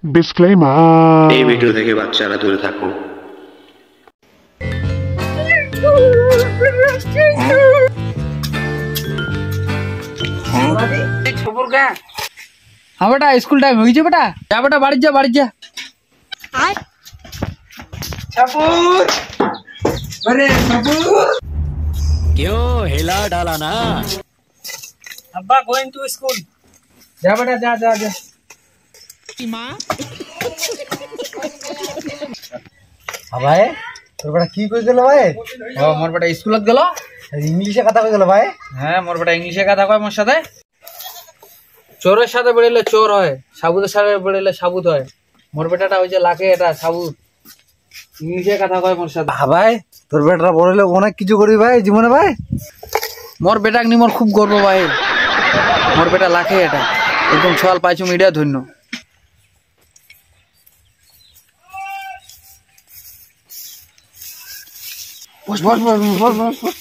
Disclaimer, এই video থেকে বাচ্চারা দূরে থাকো। हाँ बेटा स्कूल टाइम हो गई बेटा। जा बेटा बाड़ी जा सबूर। अरे सबूर क्यों हिला डाला ना। अब्बा गोइंग टू स्कूल। जा बेटा जा जा जा। ভাই তোর বেটা কি কই গেল ভাই? ও মোর বেটা স্কুলত গেল, ইংলিশে কথা কই গেল ভাই? হ্যাঁ মোর বেটা ইংলিশে কথা কয় মোর সাথে। চোরের সাথে বেড়াইলে চোর হয়, সাবুতের সাথে বেড়াইলে সাবুত হয়। মোর বেটাটা ওই যে লাকে এটা সাবুত, ইংলিশে কথা কয় মোর সাথে। ভাই তোর বেটাটা বড় হলে অনেক কিছু করবি ভাই জীবনে ভাই। মোর বেটাক নি মোর খুব গর্ব ভাই। মোর বেটা লাকে এটা একদম সওয়াল পাইছো মিডিয়া ধন্য। বস বস বস বস বস বস।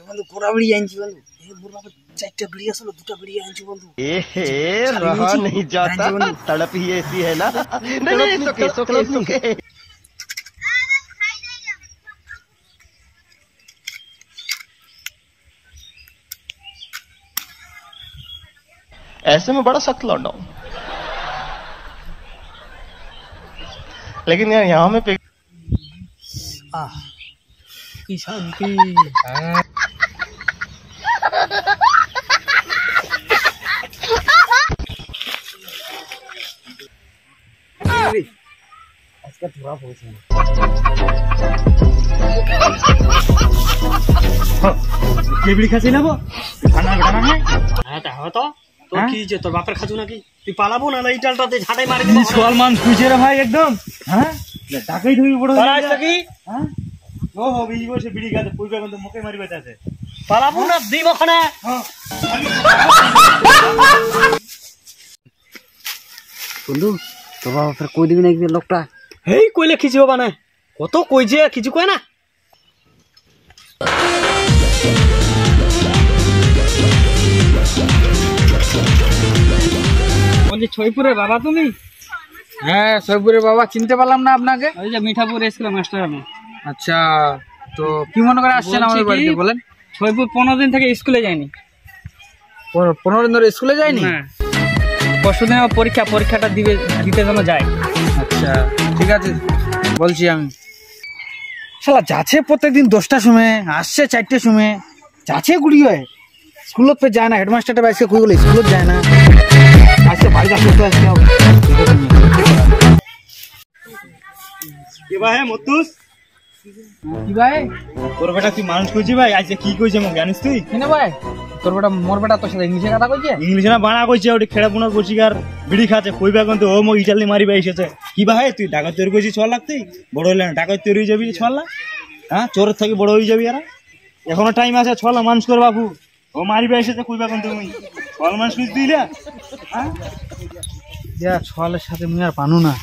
বন্ধু কোড়া বিড়ি আনছি বন্ধু। এই মোর বাবা চারটা বিড়ি আসলো, দুটা বিড়ি আনছি বন্ধু। रहा नहीं जाता, तड़प ही ऐसी है ना। नहीं सुके ऐसे में बड़ा सख्त लौटा हूं, लेकिन यार यहाँ में की शांति। আজকে ধরা পড়েছে। কেবলি খাসি নেবো ঠান্ডা বেটা না। হ্যাঁ তা হতো তোর কি যে তোর বাপের খাজু নাকি? তুই পালাবো না এই ডালটাতে ঝাড়াই মারি দিবি। সোয়াল মান খুঁজে রে ভাই একদম। হ্যাঁ টাকাই ধুই বড় কি হ্যাঁ ও হো বিজি বসে বিড়ি খাতে পুরো কিন্তু মুখে মারি বেটাছে। পালাবো না দিব ওখানে। বন্ধু তোর বাবা ফের কই দিবি নাকি লোকটা? এই কইলে কিছু হবা না, কত কই যে কিছু কয় না। বলছি ছয়পুরের বাবা তুমি? হ্যাঁ ছয়পুরের বাবা, চিনতে পারলাম না আপনাকে। ওই যে মিঠাপুর স্কুলের মাস্টার আমি। আচ্ছা তো কি মনে করে আসছেন আমাদের বাড়িতে বলেন? ছয়পুর 15 দিন থেকে স্কুলে যায়নি। 15 দিন ধরে স্কুলে যায়নি? পরশুদিন আমার পরীক্ষাটা দিতে যেন যায়। আচ্ছা ঠিক আছে বলছি আমি। শালা যাচ্ছে প্রত্যেকদিন 10টার সময়, আসছে 4টার সময়, যাচ্ছে গুড়ি হয়। স্কুলত पे যায় না, হেডমাস্টারটা আজকে কই গেল স্কুলত যায় না। আজকে বাড়ি আসতে আসতে হবে। কি ভাই মতুস কি ভাই তোর বেটা তুই মানুষ কইছি ভাই আজকে কি কইছে মোক জানিস তুই? কেন ভাই তোর বেটা মোর বেটা তোর সাথে ইংলিশে কথা কইছে? ইংলিশে না বাংলা কইছে, ওটি খেড়া পুনর পরিষ্কার বিড়ি খাচ্ছে কইবা কিন্তু ও মোক ইটালি মারিবা এসেছে। কি ভাই তুই ডাকাত তৈরি কইছিস 6 লাখ, তুই বড় হইলে না ডাকাত তৈরি হয়ে যাবি 6 লাখ। হ্যাঁ চোরের থেকে বড় হয়ে যাবি এরা, এখনো টাইম আছে 6 লাখ মানুষ কর বাবু। ও মারিবা এসেছে কইবা কিন্তু তুমি 6 মানুষ কইছিস তুই না। হ্যাঁ দেয়া ছয়ালের সাথে মুই আর পানু না।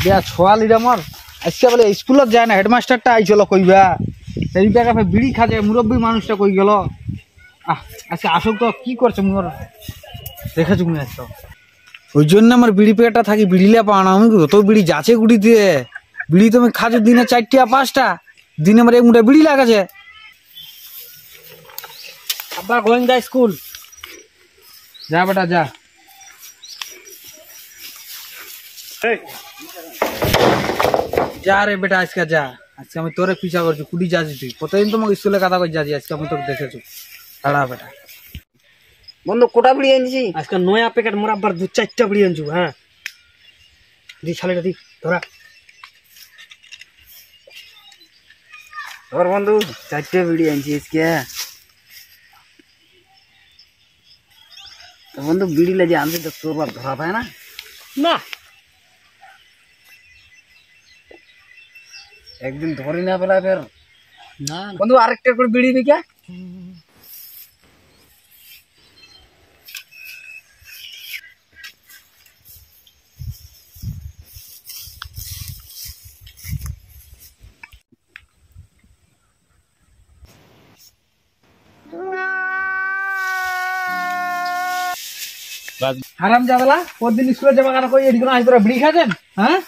দেয়া ছয়াল ইরা মোর আজকে বলে স্কুলত যায় না, হেডমাস্টারটা আইছিল কইবা। এই জায়গা বিড়ি খাজে মুরব্বী মানুষটা কই গেল। আজকে আসুক তো কি করছে মোর দেখেছো মুই আজকে। ওই জন্য আমার বিড়ি পেটা থাকি, বিড়িলে পাওয়া না। আমি তো বিড়ি যাচ্ছে গুড়ি দিয়ে বিড়ি তুমি খাজো দিনে 4টা 5টা দিনে আমার এক মুঠা বিড়ি লাগাছে। আব্বা গোয়িং দা স্কুল। যা বেটা যা। যা রে বেটা আজকে যা। আজকে আমি তোরে পিছা করছি, কুটি যাচ্ছি তুই। প্রতিদিন তোমাকে স্কুলে কথা কই যাচ্ছি, আজকে আমি তোকে দেখেছি। ছাড়া বেটা বন্ধু কোটা বিড়ি আনছি আজকে নয়া প্যাকেট মোর আব্বার 2-4টা বিড়ি আনছু। হ্যাঁ দি ছালেটা দি ধরা তোর বন্ধু 4টে বিড়ি আনছি আজকে। তো বন্ধু বিড়ি লাগে আনছি তো তোর বাপ ধরা পায় না? না একদিন ধরি না পেলা ফের না বন্ধু আরেকটা করে বিড়ি দিকে। হারাম জাদালা প্রতিদিন স্কুলে যাবা কেন কই এদিকে আজ তোরা বিড়ি খাচ্ছেন হ্যাঁ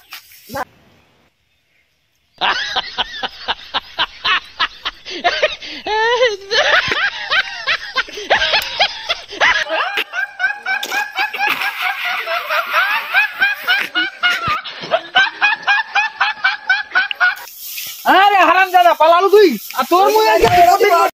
আরে হারাম জাদা পালালো তুই আর তোর মুখে